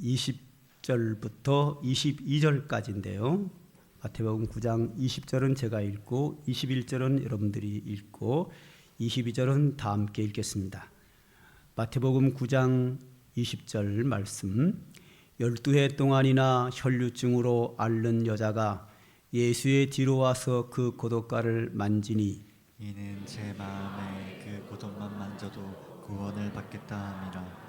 20절부터 22절까지인데요. 마태복음 9장 20절은 제가 읽고 21절은 여러분들이 읽고 22절은 다 함께 읽겠습니다. 마태복음 9장 20절 말씀. 12해 동안이나 혈류증으로 앓는 여자가 예수의 뒤로 와서 그 고독가를 만지니 이는 제 마음에 그 고독만 만져도 구원을 받겠다 함이라.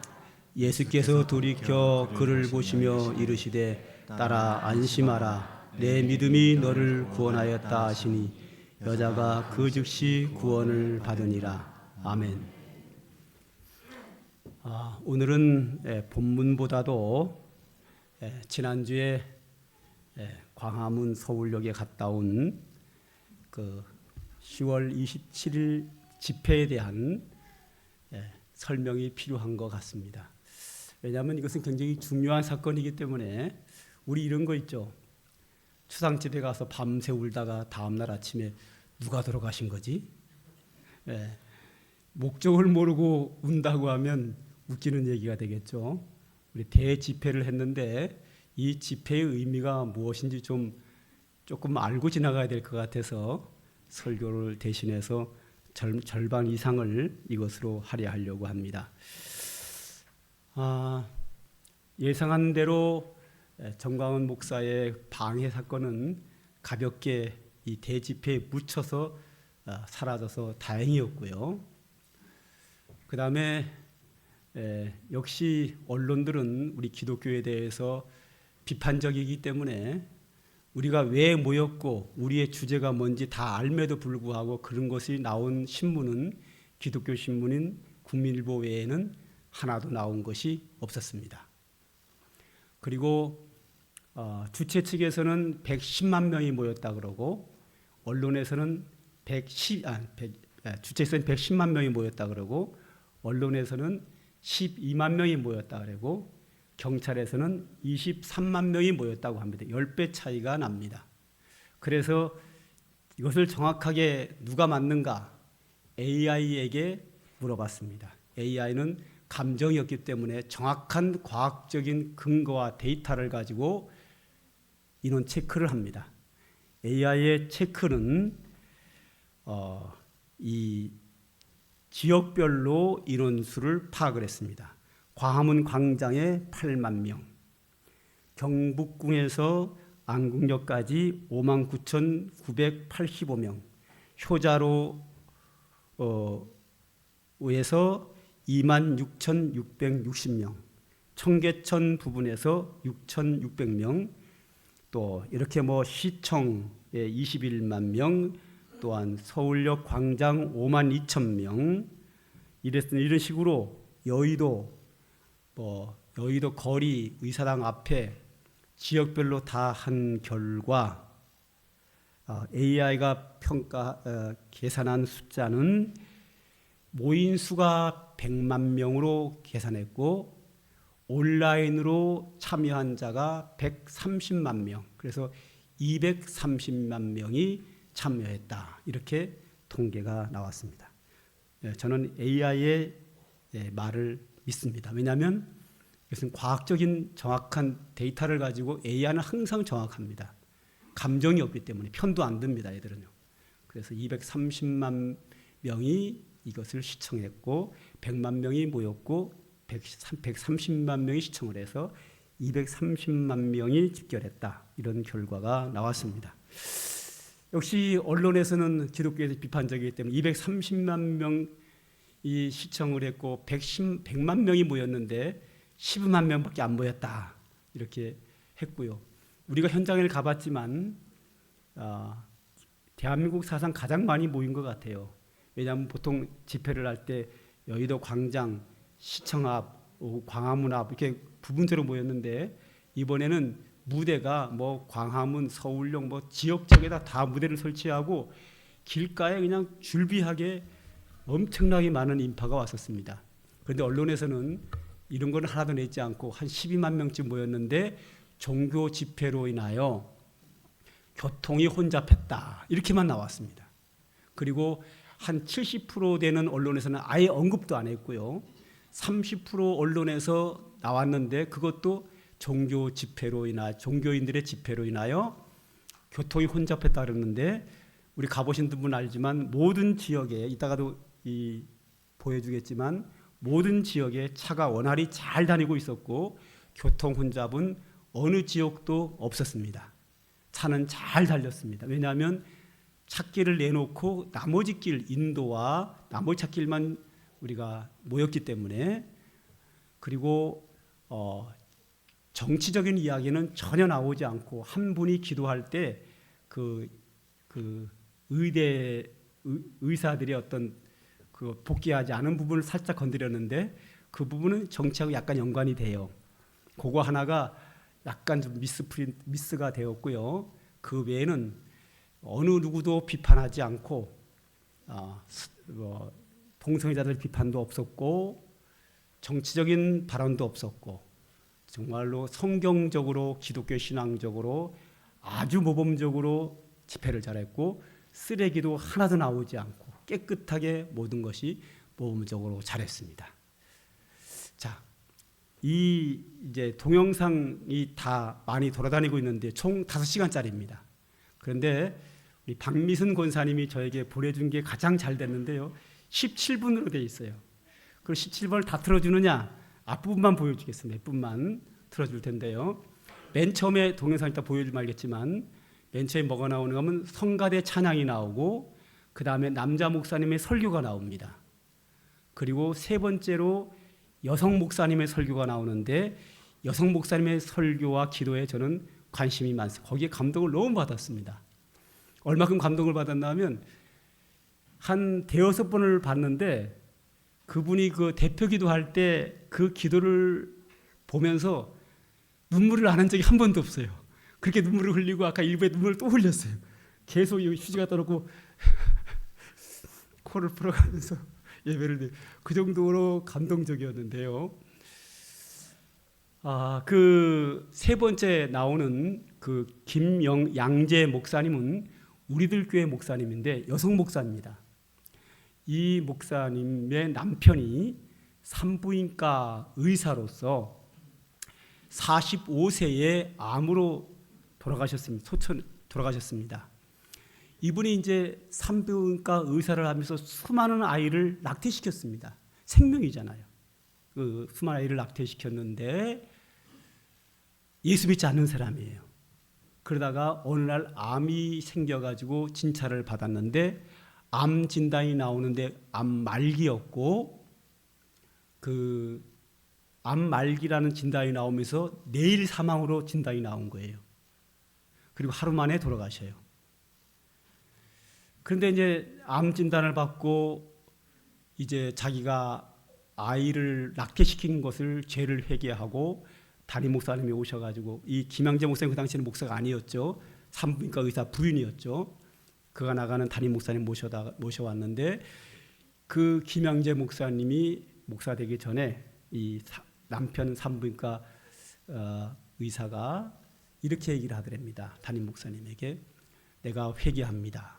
예수께서 돌이켜 그를 보시며 이르시되 따라 안심하라, 내 믿음이 너를 구원하였다 하시니 여자가 그 즉시 구원을 받으니라. 아멘. 오늘은 본문보다도 지난주에 광화문 서울역에 갔다 온 그 10월 27일 집회에 대한 설명이 필요한 것 같습니다. 왜냐하면 이것은 굉장히 중요한 사건이기 때문에 우리 이런 거 있죠. 추상집에 가서 밤새 울다가 다음날 아침에 누가 돌아가신 거지? 목적을 모르고 운다고 하면 웃기는 얘기가 되겠죠. 우리 대집회를 했는데 이 집회의 의미가 무엇인지 조금 알고 지나가야 될 것 같아서 설교를 대신해서 절반 이상을 이것으로 할애하려고 합니다. 예상한 대로 정광훈 목사의 방해 사건은 가볍게 이 대집회에 묻혀서 사라져서 다행이었고요. 그 다음에 역시 언론들은 우리 기독교에 대해서 비판적이기 때문에 우리가 왜 모였고 우리의 주제가 뭔지 다 알매도 불구하고 그런 것이 나온 신문은 기독교 신문인 국민일보 외에는 하나도 나온 것이 없었습니다. 그리고 주최 측에서는 110만 명이 모였다 그러고 언론에서는 주최에서는 110만 명이 모였다 그러고 언론에서는 12만 명이 모였다 그러고 경찰에서는 23만 명이 모였다고 합니다. 10배 차이가 납니다. 그래서 이것을 정확하게 누가 맞는가 AI에게 물어봤습니다. AI는 감정이 없기 때문에 정확한 과학적인 근거와 데이터를 가지고 인원 체크를 합니다. AI의 체크는 이 지역별로 인원수를 파악을 했습니다. 광화문 광장에 8만 명, 경북궁에서 안국역까지 59,985명, 효자로에서 26,660명, 청계천 부분에서 6,600명, 또 이렇게 시청에 21만 명, 또한 서울역 광장 5만 2천 명, 이런 식으로 여의도 거리 의사당 앞에 지역별로 다 한 결과 AI가 계산한 숫자는 모인 수가 100만 명으로 계산했고 온라인으로 참여한 자가 130만 명, 그래서 230만 명이 참여했다. 이렇게 통계가 나왔습니다. 저는 AI의 말을 믿습니다. 왜냐하면 이것은 과학적인 정확한 데이터를 가지고 AI는 항상 정확합니다. 감정이 없기 때문에 편도 안 듭니다. 애들은요. 그래서 230만 명이 이것을 시청했고 100만 명이 모였고 130만 명이 시청을 해서 230만 명이 집결했다. 이런 결과가 나왔습니다. 역시 언론에서는 기독교에서 비판적이기 때문에 230만 명이 시청을 했고 100만 명이 모였는데 12만 명밖에 안 모였다. 이렇게 했고요. 우리가 현장을 가봤지만 대한민국 사상 가장 많이 모인 것 같아요. 왜냐하면 보통 집회를 할 때 여의도 광장, 시청 앞, 광화문 앞 이렇게 부분적으로 모였는데 이번에는 무대가 광화문, 서울역 지역적에다 다 무대를 설치하고 길가에 그냥 줄비하게 엄청나게 많은 인파가 왔었습니다. 그런데 언론에서는 이런 건 하나도 내지 않고 한 12만 명쯤 모였는데 종교 집회로 인하여 교통이 혼잡했다. 이렇게만 나왔습니다. 그리고 한 70% 되는 언론에서는 아예 언급도 안 했고요. 30% 언론에서 나왔는데 그것도 종교 집회로 인하 종교인들의 집회로 인하여 교통이 혼잡했다 그러는데 우리 가보신 분 알지만 모든 지역에 이따가도 보여주겠지만 모든 지역에 차가 원활히 잘 다니고 있었고 교통 혼잡은 어느 지역도 없었습니다. 차는 잘 달렸습니다. 왜냐하면 찻길을 내놓고 나머지 길 인도와 나머지 찻길만 우리가 모였기 때문에 그리고 정치적인 이야기는 전혀 나오지 않고 한 분이 기도할 때 그 의사들이 어떤 그 복귀하지 않은 부분을 살짝 건드렸는데 그 부분은 정치하고 약간 연관이 돼요. 그거 하나가 약간 좀 미스가 되었고요. 그 외에는 어느 누구도 비판하지 않고 동성애자들 비판도 없었고 정치적인 발언도 없었고 정말로 성경적으로 기독교 신앙적으로 아주 모범적으로 집회를 잘했고 쓰레기도 하나도 나오지 않고 깨끗하게 모든 것이 모범적으로 잘했습니다. 자, 이제 동영상이 다 많이 돌아다니고 있는데 총 5시간짜리입니다. 그런데 우리 박미순 권사님이 저에게 보내준 게 가장 잘 됐는데요. 17분으로 되어 있어요. 그 17분을 다 틀어주느냐? 앞부분만 보여주겠습니다. 몇분만 틀어줄 텐데요. 맨 처음에 동영상 이따 보여줄 말겠지만 맨 처음에 뭐가 나오는가 하면 성가대 찬양이 나오고 그 다음에 남자 목사님의 설교가 나옵니다. 그리고 세 번째로 여성 목사님의 설교가 나오는데 여성 목사님의 설교와 기도에 저는 관심이 많습니다. 거기에 감동을 너무 받았습니다. 얼마큼 감동을 받았나 하면 한 대여섯 번을 봤는데 그분이 그 대표 기도할 때 그 기도를 보면서 눈물을 안 한 적이 한 번도 없어요. 그렇게 눈물을 흘리고 아까 일부에 눈물을 또 흘렸어요. 계속 휴지 갖다 놓고 코를 풀어가면서 예배를 그 정도로 감동적이었는데요. 그 세 번째 나오는 그 양재 목사님은 우리들 교회 목사님인데 여성 목사입니다. 이 목사님의 남편이 산부인과 의사로서 45세에 암으로 돌아가셨습니다. 이분이 이제 산부인과 의사를 하면서 수많은 아이를 낙태시켰습니다. 생명이잖아요. 그 수많은 아이를 낙태시켰는데 예수 믿지 않는 사람이에요. 그러다가 어느 날 암이 생겨가지고 진찰을 받았는데 암 진단이 나오는데 암 말기였고 그 암 말기라는 진단이 나오면서 내일 사망으로 진단이 나온 거예요. 그리고 하루 만에 돌아가셔요. 그런데 이제 암 진단을 받고 이제 자기가 아이를 낙태시킨 것을 죄를 회개하고 담임 목사님이 오셔가지고 이 김양재 목사님 그 당시에는 목사가 아니었죠. 산부인과 의사 부인이었죠. 그가 나가는 담임 목사님 모셔왔는데 그 김양재 목사님이 목사 되기 전에 이 남편 산부인과 의사가 이렇게 얘기를 하더랍니다. 담임 목사님에게 내가 회개합니다.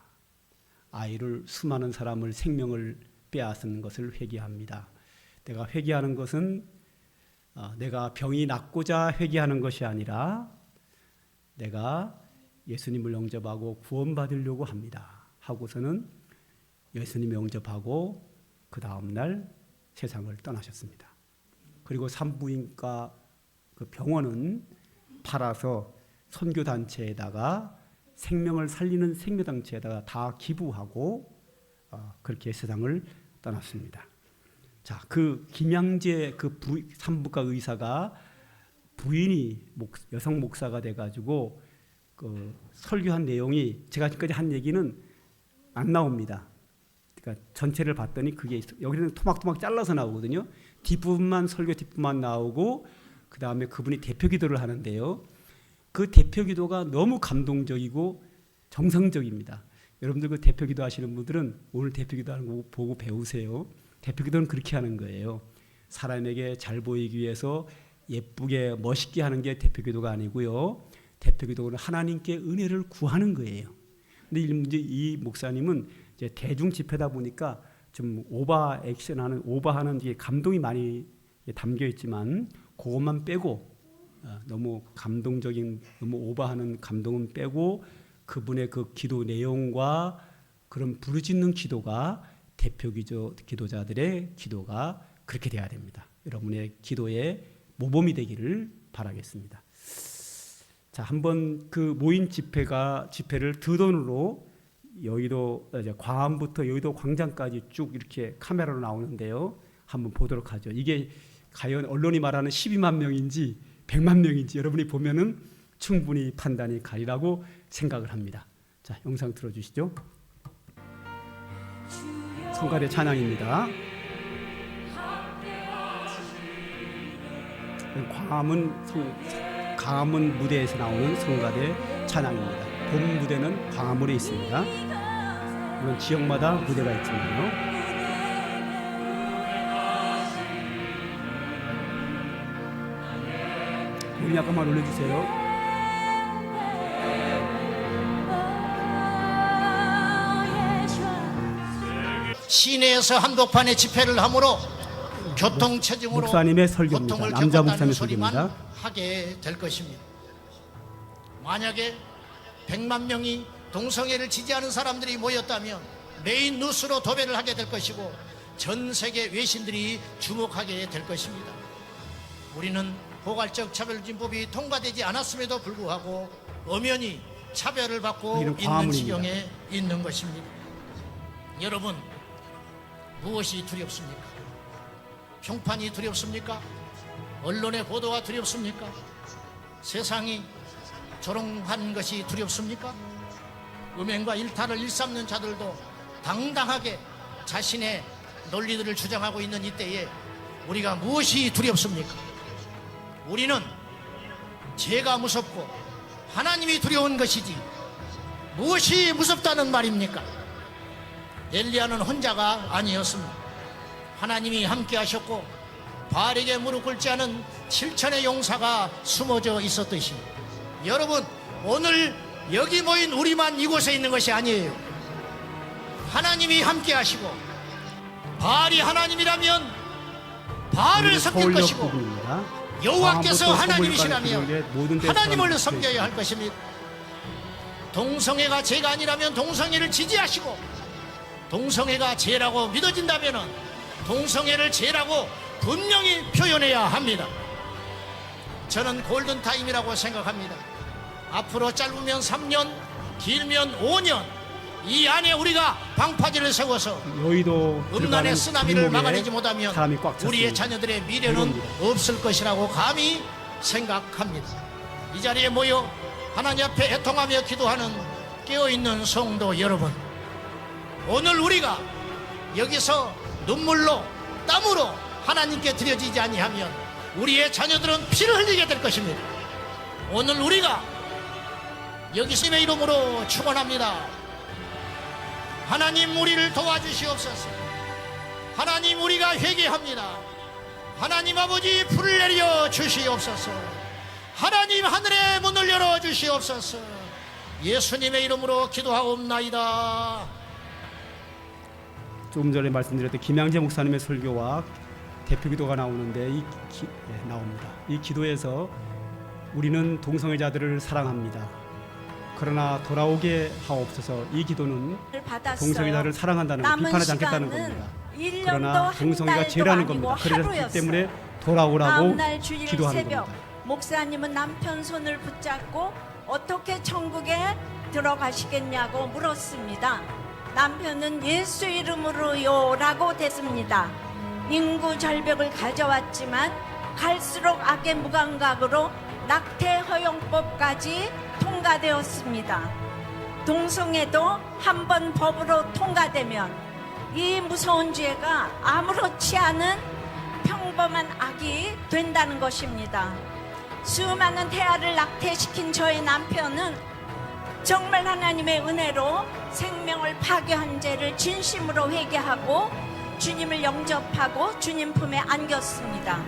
아이를 수많은 사람을 생명을 빼앗은 것을 회개합니다. 내가 회개하는 것은 내가 병이 낫고자 회개하는 것이 아니라 내가 예수님을 영접하고 구원받으려고 합니다. 하고서는 예수님 영접하고 그 다음날 세상을 떠나셨습니다. 그리고 산부인과 그 병원은 팔아서 선교단체에다가 생명을 살리는 생명단체에다가 다 기부하고 그렇게 세상을 떠났습니다. 자, 그 김양재 그 산부과 의사가 부인이 여성 목사가 돼가지고 그 설교한 내용이 제가 지금까지 한 얘기는 안 나옵니다. 그러니까 전체를 봤더니 그게 여기는 토막토막 잘라서 나오거든요. 뒷부분만 설교 뒷부분만 나오고 그 다음에 그분이 대표 기도를 하는데요. 그 대표 기도가 너무 감동적이고 정성적입니다. 여러분들 그 대표 기도 하시는 분들은 오늘 대표 기도하는 거 보고 배우세요. 대표 기도는 그렇게 하는 거예요. 사람에게 잘 보이기 위해서 예쁘게 멋있게 하는 게 대표 기도가 아니고요. 대표 기도는 하나님께 은혜를 구하는 거예요. 근데 이 목사님은 이제 대중 집회다 보니까 좀 오버하는 게 감동이 많이 담겨 있지만 그것만 빼고 너무 감동적인, 너무 오버하는 감동은 빼고 그분의 그 기도 내용과 그런 부르짖는 기도가 대표 기도자들의 기도가 그렇게 돼야 됩니다. 여러분의 기도의 모범이 되기를 바라겠습니다. 자, 한번 그 모인 집회를 두 돈으로 여의도 광화문부터 여의도 광장까지 쭉 이렇게 카메라로 나오는데요. 한번 보도록 하죠. 이게 과연 언론이 말하는 12만 명인지 100만 명인지 여러분이 보면은 충분히 판단이 가리라고 생각을 합니다. 자, 영상 틀어주시죠. 성가대 찬양입니다. 광화문 무대에서 나오는 성가대 찬양입니다. 본 무대는 광화문에 있습니다. 물론 지역마다 무대가 있지만요. 우리 약간만 올려주세요. 시내에서 한복판에 집회를 함으로 교통체증으로 목사님의 설교입니다. 고통을 남자 겪었다는 목사님의 소리만 설교입니다. 하게 될 것입니다. 만약에 100만 명이 동성애를 지지하는 사람들이 모였다면 메인 뉴스로 도배를 하게 될 것이고 전 세계 외신들이 주목하게 될 것입니다. 우리는 포괄적 차별진법이 통과되지 않았음에도 불구하고 엄연히 차별을 받고 있는 광화문입니다. 지경에 있는 것입니다. 여러분, 무엇이 두렵습니까? 평판이 두렵습니까? 언론의 보도가 두렵습니까? 세상이 조롱한 것이 두렵습니까? 음행과 일탈을 일삼는 자들도 당당하게 자신의 논리들을 주장하고 있는 이때에 우리가 무엇이 두렵습니까? 우리는 죄가 무섭고 하나님이 두려운 것이지 무엇이 무섭다는 말입니까? 엘리야는 혼자가 아니었습니다. 하나님이 함께 하셨고 바알에게 무릎 꿇지 않은 7천의 용사가 숨어져 있었듯이 여러분, 오늘 여기 모인 우리만 이곳에 있는 것이 아니에요. 하나님이 함께 하시고 바알이 하나님이라면 바알을 섬길 것이고 여호와께서 하나님이시라면 하나님을 섬겨야 할 것입니다. 동성애가 죄가 아니라면 동성애를 지지하시고 동성애가 죄라고 믿어진다면 동성애를 죄라고 분명히 표현해야 합니다. 저는 골든타임이라고 생각합니다. 앞으로 짧으면 3년, 길면 5년 이 안에 우리가 방파제를 세워서 여의도 음란의 쓰나미를 막아내지 못하면 우리의 자녀들의 미래는 이겁니다. 없을 것이라고 감히 생각합니다. 이 자리에 모여 하나님 앞에 애통하며 기도하는 깨어있는 성도 여러분, 오늘 우리가 여기서 눈물로 땀으로 하나님께 드려지지 아니하면 우리의 자녀들은 피를 흘리게 될 것입니다. 오늘 우리가 여기서 주님의 이름으로 축원합니다. 하나님, 우리를 도와주시옵소서. 하나님, 우리가 회개합니다. 하나님 아버지, 불을 내려 주시옵소서. 하나님, 하늘의 문을 열어 주시옵소서. 예수님의 이름으로 기도하옵나이다. 조금 전에 말씀드렸던 김양재 목사님의 설교와 대표 기도가 나오는데 나옵니다. 이 기도에서 우리는 동성애자들을 사랑합니다. 그러나 돌아오게 하옵소서. 이 기도는 동성애자를 사랑한다는 것, 비판하지 않겠다는 겁니다. 그러나 동성애가 죄라는 겁니다. 그렇기 때문에 돌아오라고 기도하는 겁니다. 목사님은 남편 손을 붙잡고 어떻게 천국에 들어가시겠냐고 물었습니다. 남편은 예수 이름으로요 라고 됐습니다. 인구 절벽을 가져왔지만 갈수록 악의 무감각으로 낙태 허용법까지 통과되었습니다. 동성애도 한번 법으로 통과되면 이 무서운 죄가 아무렇지 않은 평범한 악이 된다는 것입니다. 수많은 태아를 낙태시킨 저의 남편은 정말 하나님의 은혜로 생명을 파괴한 죄를 진심으로 회개하고 주님을 영접하고 주님 품에 안겼습니다.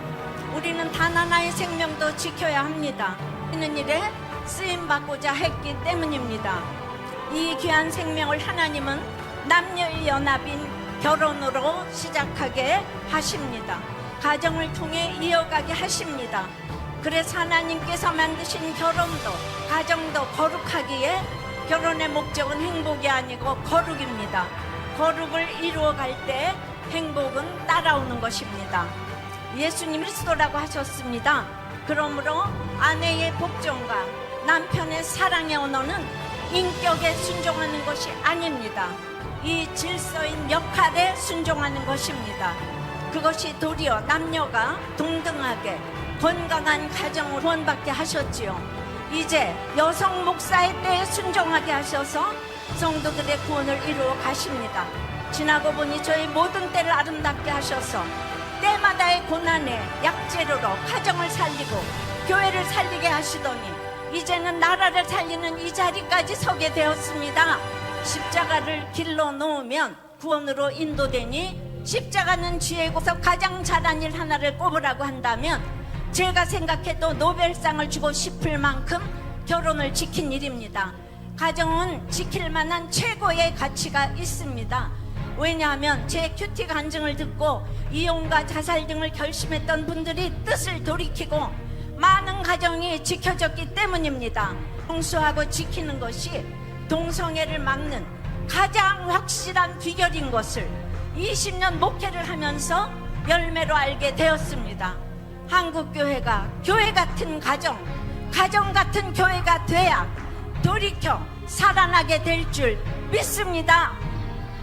우리는 단 하나의 생명도 지켜야 합니다. 이는 일에 쓰임받고자 했기 때문입니다. 이 귀한 생명을 하나님은 남녀의 연합인 결혼으로 시작하게 하십니다. 가정을 통해 이어가게 하십니다. 그래서 하나님께서 만드신 결혼도 가정도 거룩하기에 결혼의 목적은 행복이 아니고 거룩입니다. 거룩을 이루어갈 때 행복은 따라오는 것입니다. 예수님 그리스도라고 하셨습니다. 그러므로 아내의 복종과 남편의 사랑의 언어는 인격에 순종하는 것이 아닙니다. 이 질서인 역할에 순종하는 것입니다. 그것이 도리어 남녀가 동등하게 건강한 가정을 구원받게 하셨지요. 이제 여성 목사의 때에 순종하게 하셔서 성도들의 구원을 이루어 가십니다. 지나고 보니 저희 모든 때를 아름답게 하셔서 때마다의 고난에 약재료로 가정을 살리고 교회를 살리게 하시더니 이제는 나라를 살리는 이 자리까지 서게 되었습니다. 십자가를 길러 놓으면 구원으로 인도되니 십자가는 지혜고서 가장 잘한 일 하나를 꼽으라고 한다면 제가 생각해도 노벨상을 주고 싶을 만큼 결혼을 지킨 일입니다. 가정은 지킬 만한 최고의 가치가 있습니다. 왜냐하면 제 큐티 간증을 듣고 이혼과 자살 등을 결심했던 분들이 뜻을 돌이키고 많은 가정이 지켜졌기 때문입니다. 성수하고 지키는 것이 동성애를 막는 가장 확실한 비결인 것을 20년 목회를 하면서 열매로 알게 되었습니다. 한국교회가 교회 같은 가정 같은 교회가 돼야 돌이켜 살아나게 될 줄 믿습니다.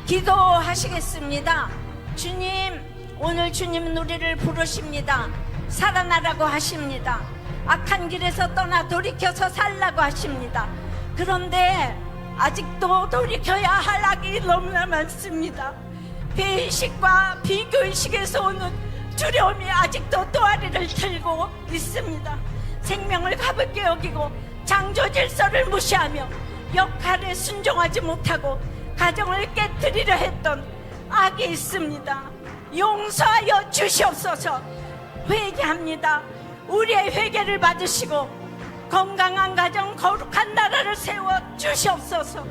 기도하시겠습니다. 주님, 오늘 주님은 우리를 부르십니다. 살아나라고 하십니다. 악한 길에서 떠나 돌이켜서 살라고 하십니다. 그런데 아직도 돌이켜야 할 악이 너무나 많습니다. 배의식과 비교의식에서 오는 두려움이 아직도 또아리를 들고 있습니다. 생명을 가볍게 여기고 창조 질서를 무시하며 역할에 순종하지 못하고 가정을 깨뜨리려 했던 악이 있습니다. 용서하여 주시옵소서. 회개합니다. 우리의 회개를 받으시고 건강한 가정 거룩한 나라를 세워 주시옵소서.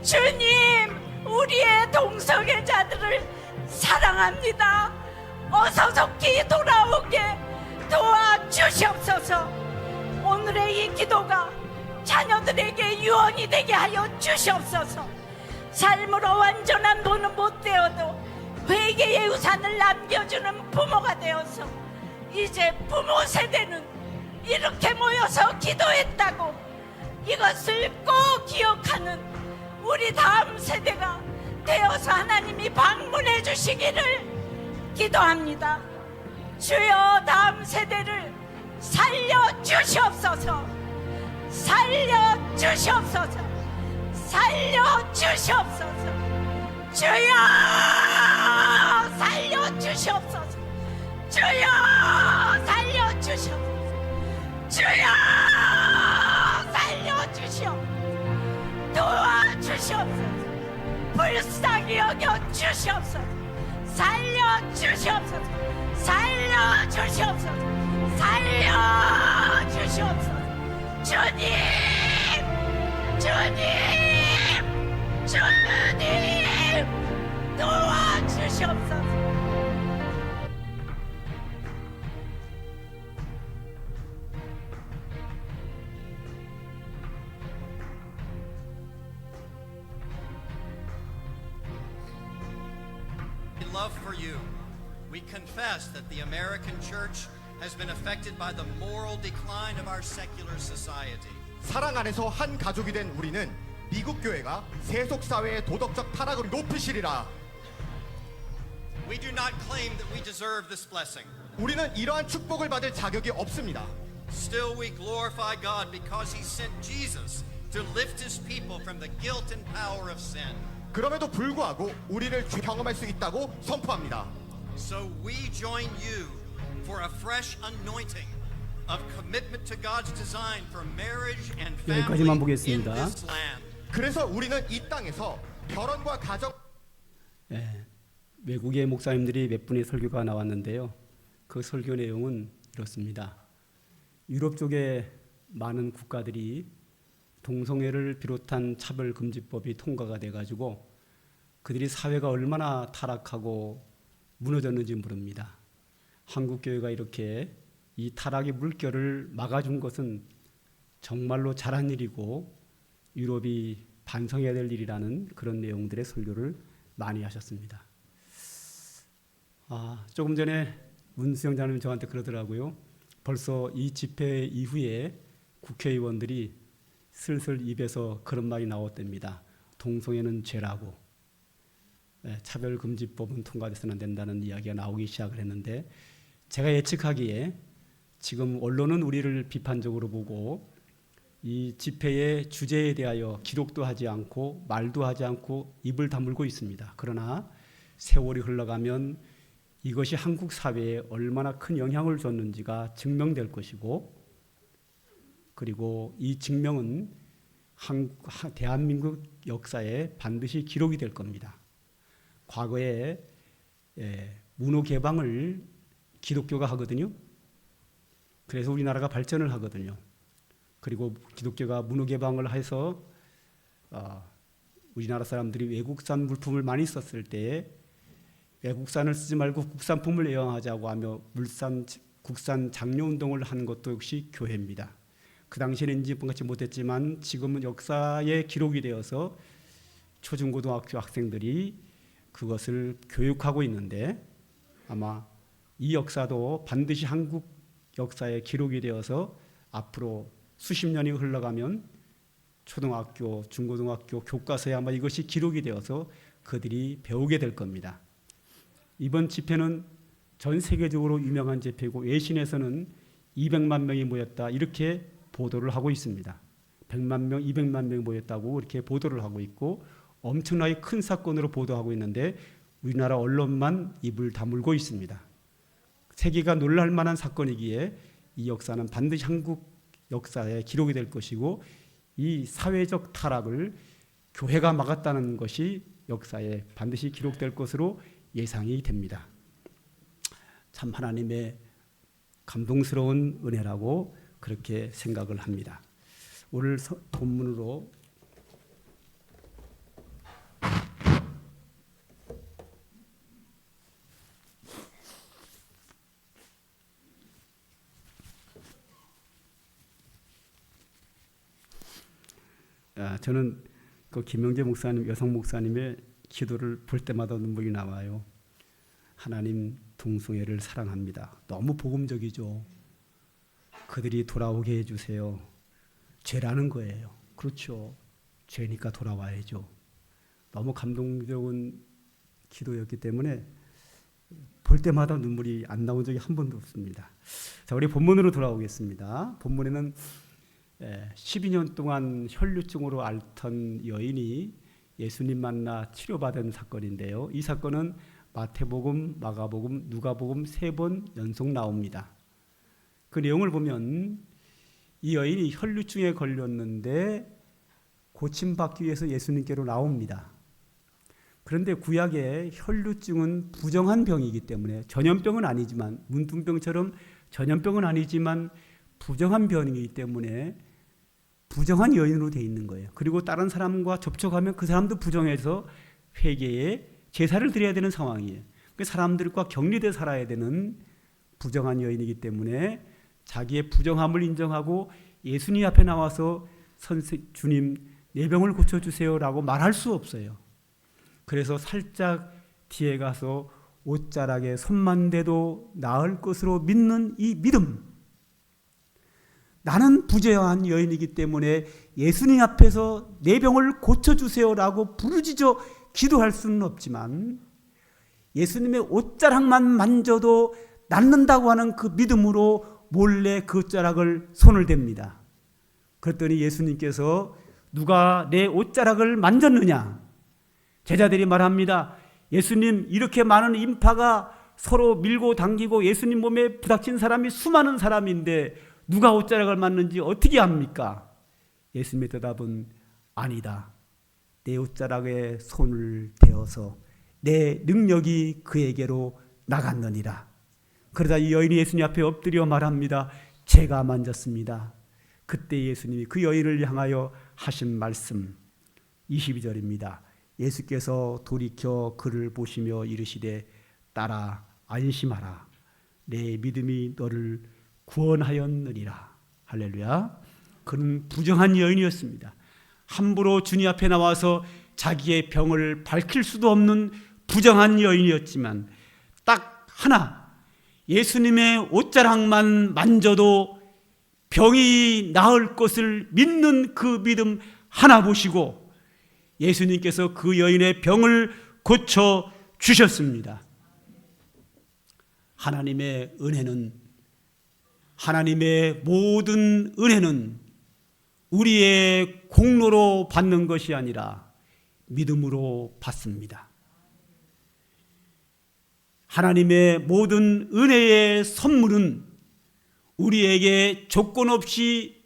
주님, 우리의 동성애자들을 사랑합니다. 어서 속히 돌아오게 도와주시옵소서. 오늘의 이 기도가 자녀들에게 유언이 되게 하여 주시옵소서. 삶으로 완전한 부는 못 되어도 회개의 우산을 남겨주는 부모가 되어서 이제 부모 세대는 이렇게 모여서 기도했다고 이것을 꼭 기억하는 우리 다음 세대가 되어서 하나님이 방문해 주시기를 기도합니다. 주여, 다음 세대를 살려 주시옵소서. 살려 주시옵소서. 살려 주시옵소서. 주여, 살려 주시옵소서. 주여, 살려 주시옵소서. 주여, 살려 주시옵소서. 도와주시옵소서. 불쌍히 여겨 주시옵소서. 살려 주시옵소서. 살려 주시옵소서. 살려 주시옵소서. 주님, 주님, 주님, 도와주시옵소서. In love for you, we confess that the American church has been affected by the moral decline of our secular society. 사랑 안에서 한 가족이 된 우리는 미국 교회가 세속 사회의 도덕적 타락을 높이시리라. We do not claim that we deserve this blessing. 우리는 이러한 축복을 받을 자격이 없습니다. Still, we glorify God because He sent Jesus to lift His people from the guilt and power of sin. 그럼에도 불구하고 우리를 경험할 수 있다고 선포합니다. So we join you for a fresh anointing of commitment to God's design for marriage and family 여기까지만 in 보겠습니다. this land. 그래서 우리는 이 땅에서 결혼과 가정 외국의 목사님들이 몇 분의 설교가 나왔는데요. 그 설교 내용은 이렇습니다. 유럽 쪽에 많은 국가들이 동성애를 비롯한 차별금지법이 통과가 돼가지고 그들이 사회가 얼마나 타락하고 무너졌는지 모릅니다. 한국교회가 이렇게 이 타락의 물결을 막아준 것은 정말로 잘한 일이고 유럽이 반성해야 될 일이라는 그런 내용들의 설교를 많이 하셨습니다. 조금 전에 문수영 장로님 저한테 그러더라고요. 벌써 이 집회 이후에 국회의원들이 슬슬 입에서 그런 말이 나왔답니다. 동성애는 죄라고, 차별금지법은 통과돼서는 안 된다는 이야기가 나오기 시작을 했는데, 제가 예측하기에 지금 언론은 우리를 비판적으로 보고 이 집회의 주제에 대하여 기록도 하지 않고 말도 하지 않고 입을 다물고 있습니다. 그러나 세월이 흘러가면 이것이 한국 사회에 얼마나 큰 영향을 줬는지가 증명될 것이고, 그리고 이 증명은 대한민국 역사에 반드시 기록이 될 겁니다. 과거에 문호 개방을 기독교가 하거든요. 그래서 우리나라가 발전을 하거든요. 그리고 기독교가 문호 개방을 해서 우리나라 사람들이 외국산 물품을 많이 썼을 때 외국산을 쓰지 말고 국산품을 애용하자고 하며 국산 장려운동을 한 것도 역시 교회입니다. 그 당시에는 인지부같이 못했지만 지금은 역사에 기록이 되어서 초중고등학교 학생들이 그것을 교육하고 있는데, 아마 이 역사도 반드시 한국 역사에 기록이 되어서 앞으로 수십 년이 흘러가면 초등학교, 중고등학교 교과서에 아마 이것이 기록이 되어서 그들이 배우게 될 겁니다. 이번 집회는 전 세계적으로 유명한 집회고 외신에서는 200만 명이 모였다 이렇게 보도를 하고 있습니다. 100만 명, 200만 명이 모였다고 이렇게 보도를 하고 있고 엄청나게 큰 사건으로 보도하고 있는데 우리나라 언론만 입을 다물고 있습니다. 세계가 놀랄 만한 사건이기에 이 역사는 반드시 한국 역사에 기록이 될 것이고, 이 사회적 타락을 교회가 막았다는 것이 역사에 반드시 기록될 것으로 예상이 됩니다. 참 하나님의 감동스러운 은혜라고 그렇게 생각을 합니다. 오늘 본문으로 저는 그 김영재 목사님, 여성 목사님의 기도를 볼 때마다 눈물이 나와요. 하나님 동성애를 사랑합니다. 너무 복음적이죠. 그들이 돌아오게 해주세요. 죄라는 거예요. 그렇죠. 죄니까 돌아와야죠. 너무 감동적인 기도였기 때문에 볼 때마다 눈물이 안 나온 적이 한 번도 없습니다. 자, 우리 본문으로 돌아오겠습니다. 본문에는 12년 동안 혈류증으로 앓던 여인이 예수님 만나 치료받은 사건인데요. 이 사건은 마태복음, 마가복음, 누가복음 3번 연속 나옵니다. 그 내용을 보면 이 여인이 혈류증에 걸렸는데 고침받기 위해서 예수님께로 나옵니다. 그런데 구약의 혈류증은 부정한 병이기 때문에, 전염병은 아니지만, 문둥병처럼 전염병은 아니지만 부정한 병이기 때문에 부정한 여인으로 되어 있는 거예요. 그리고 다른 사람과 접촉하면 그 사람도 부정해서 회개에 제사를 드려야 되는 상황이에요. 그 사람들과 격리돼 살아야 되는 부정한 여인이기 때문에 자기의 부정함을 인정하고 예수님 앞에 나와서 주님 내 병을 고쳐주세요라고 말할 수 없어요. 그래서 살짝 뒤에 가서 옷자락에 손만 대도 나을 것으로 믿는 이 믿음, 나는 부정한 여인이기 때문에 예수님 앞에서 내 병을 고쳐주세요라고 부르짖어 기도할 수는 없지만 예수님의 옷자락만 만져도 낫는다고 하는 그 믿음으로 몰래 그 옷자락을 손을 댑니다. 그랬더니 예수님께서 누가 내 옷자락을 만졌느냐? 제자들이 말합니다. 예수님, 이렇게 많은 인파가 서로 밀고 당기고 예수님 몸에 부닥친 사람이 수많은 사람인데 누가 옷자락을 만는지 어떻게 합니까? 예수님의 대답은 아니다. 내 옷자락에 손을 대어서 내 능력이 그에게로 나갔느니라. 그러다 이 여인이 예수님 앞에 엎드려 말합니다. 제가 만졌습니다. 그때 예수님이 그 여인을 향하여 하신 말씀 22절입니다. 예수께서 돌이켜 그를 보시며 이르시되 딸아 안심하라. 내 믿음이 너를 구원하였느니라. 할렐루야. 그는 부정한 여인이었습니다. 함부로 주님 앞에 나와서 자기의 병을 밝힐 수도 없는 부정한 여인이었지만 딱 하나, 예수님의 옷자락만 만져도 병이 나을 것을 믿는 그 믿음 하나 보시고 예수님께서 그 여인의 병을 고쳐 주셨습니다. 하나님의 은혜는, 하나님의 모든 은혜는 우리의 공로로 받는 것이 아니라 믿음으로 받습니다. 하나님의 모든 은혜의 선물은 우리에게 조건 없이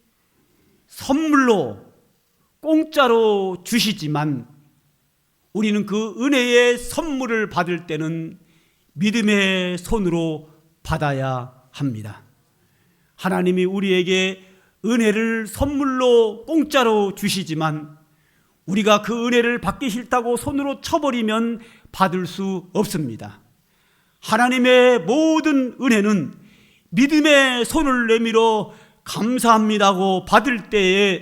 선물로 공짜로 주시지만 우리는 그 은혜의 선물을 받을 때는 믿음의 손으로 받아야 합니다. 하나님이 우리에게 은혜를 선물로 공짜로 주시지만 우리가 그 은혜를 받기 싫다고 손으로 쳐버리면 받을 수 없습니다. 하나님의 모든 은혜는 믿음의 손을 내밀어 감사합니다고 받을 때에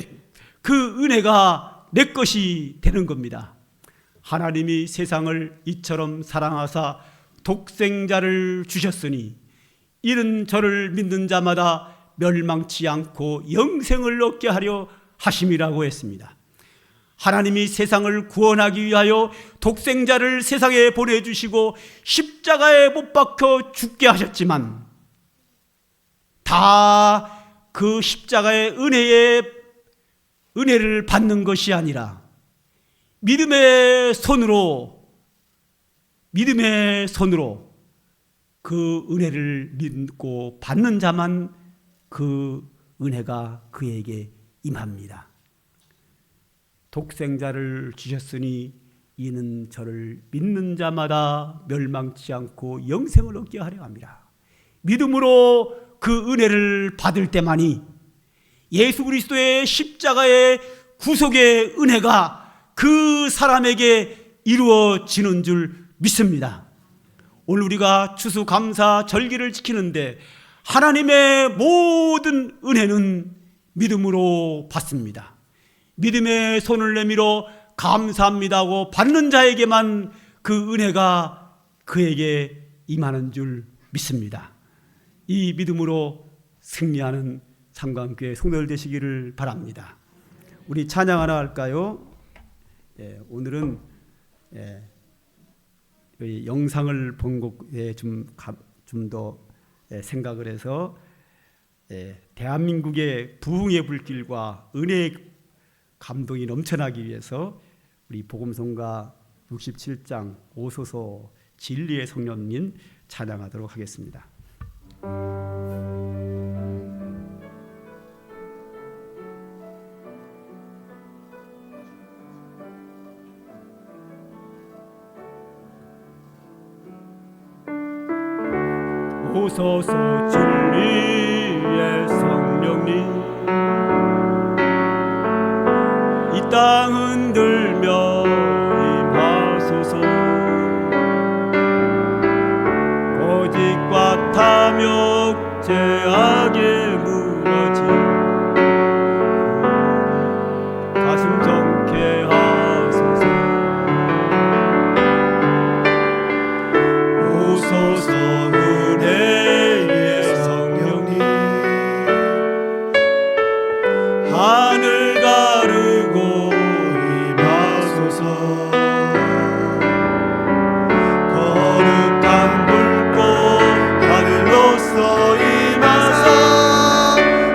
그 은혜가 내 것이 되는 겁니다. 하나님이 세상을 이처럼 사랑하사 독생자를 주셨으니 이는 저를 믿는 자마다 멸망치 않고 영생을 얻게 하려 하심이라고 했습니다. 하나님이 세상을 구원하기 위하여 독생자를 세상에 보내주시고 십자가에 못 박혀 죽게 하셨지만 다 그 십자가의 은혜를 받는 것이 아니라 믿음의 손으로 그 은혜를 믿고 받는 자만 그 은혜가 그에게 임합니다. 독생자를 주셨으니 이는 저를 믿는 자마다 멸망치 않고 영생을 얻게 하려 함이라. 믿음으로 그 은혜를 받을 때만이 예수 그리스도의 십자가의 구속의 은혜가 그 사람에게 이루어지는 줄 믿습니다. 오늘 우리가 추수감사 절기를 지키는데 하나님의 모든 은혜는 믿음으로 받습니다. 믿음의 손을 내밀어 감사합니다고 받는 자에게만 그 은혜가 그에게 임하는 줄 믿습니다. 이 믿음으로 승리하는 삼강교회 성도들 되시기를 바랍니다. 우리 찬양 하나 할까요? 오늘은 영상을 본 것에 좀 더 생각을 해서 대한민국의 부흥의 불길과 은혜의 감동이 넘쳐나기 위해서 우리 복음성가 67장 오소서 진리의 성령님 찬양하도록 하겠습니다. 오소서 진리의 성령님 이 땅 흔들며 임하소서 거짓과 탐욕 죄악에 무너진 가슴 정케 하소서 오소서 은혜의 성령님 하늘 가르고 임하소서 거룩한 불꽃 하늘로서 임하사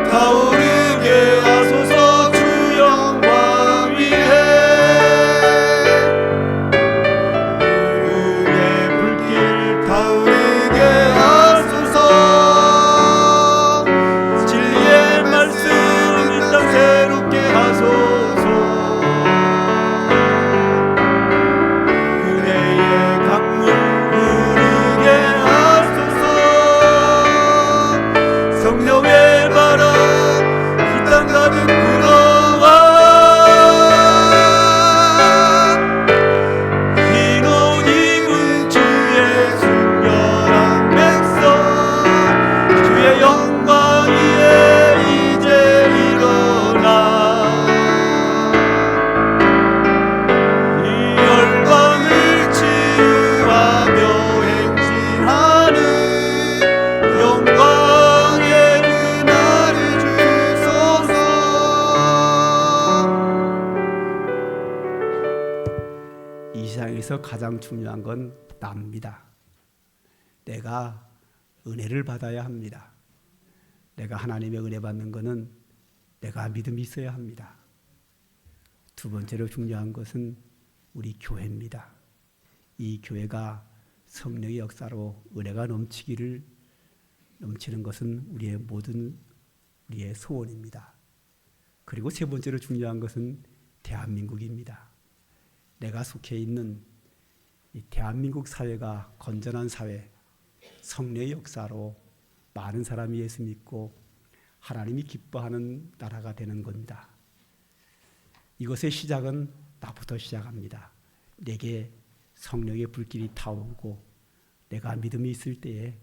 타오르게 하소서 주 영광 위에 은혜의 불길 타오르게 하소서 진리의 말씀 이 땅 새롭게 여기서 가장 중요한 건 납니다. 내가 은혜를 받아야 합니다. 내가 하나님의 은혜 받는 것은 내가 믿음이 있어야 합니다. 두 번째로 중요한 것은 우리 교회입니다. 이 교회가 성령의 역사로 은혜가 넘치는 것은 우리의 소원입니다. 그리고 세 번째로 중요한 것은 대한민국입니다. 내가 속해 있는 이 대한민국 사회가 건전한 사회, 성령의 역사로 많은 사람이 예수 믿고 하나님이 기뻐하는 나라가 되는 겁니다. 이것의 시작은 나부터 시작합니다. 내게 성령의 불길이 타오르고 내가 믿음이 있을 때에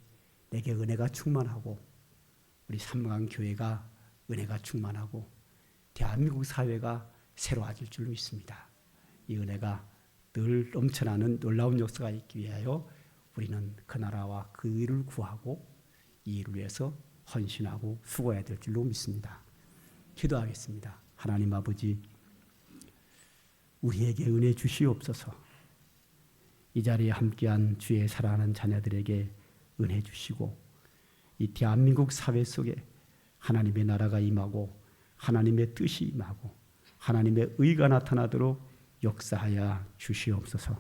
내게 은혜가 충만하고 우리 삼강교회가 은혜가 충만하고 대한민국 사회가 새로워질 줄로 믿습니다. 이 은혜가 늘 넘쳐나는 놀라운 역사가 있기 위하여 우리는 그 나라와 그 일을 구하고 이 일을 위해서 헌신하고 수고해야 될 줄로 믿습니다. 기도하겠습니다. 하나님 아버지, 우리에게 은혜 주시옵소서. 이 자리에 함께한 주의 사랑하는 자녀들에게 은혜 주시고 이 대한민국 사회 속에 하나님의 나라가 임하고 하나님의 뜻이 임하고 하나님의 의가 나타나도록 역사하여 주시옵소서.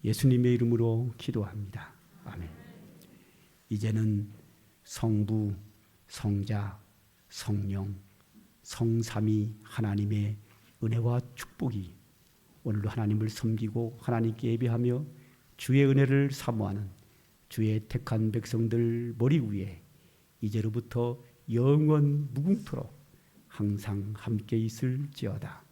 예수님의 이름으로 기도합니다. 아멘. 이제는 성부, 성자, 성령, 성삼위 하나님의 은혜와 축복이 오늘도 하나님을 섬기고 하나님께 예배하며 주의 은혜를 사모하는 주의 택한 백성들 머리 위에 이제로부터 영원 무궁토록 항상 함께 있을지어다.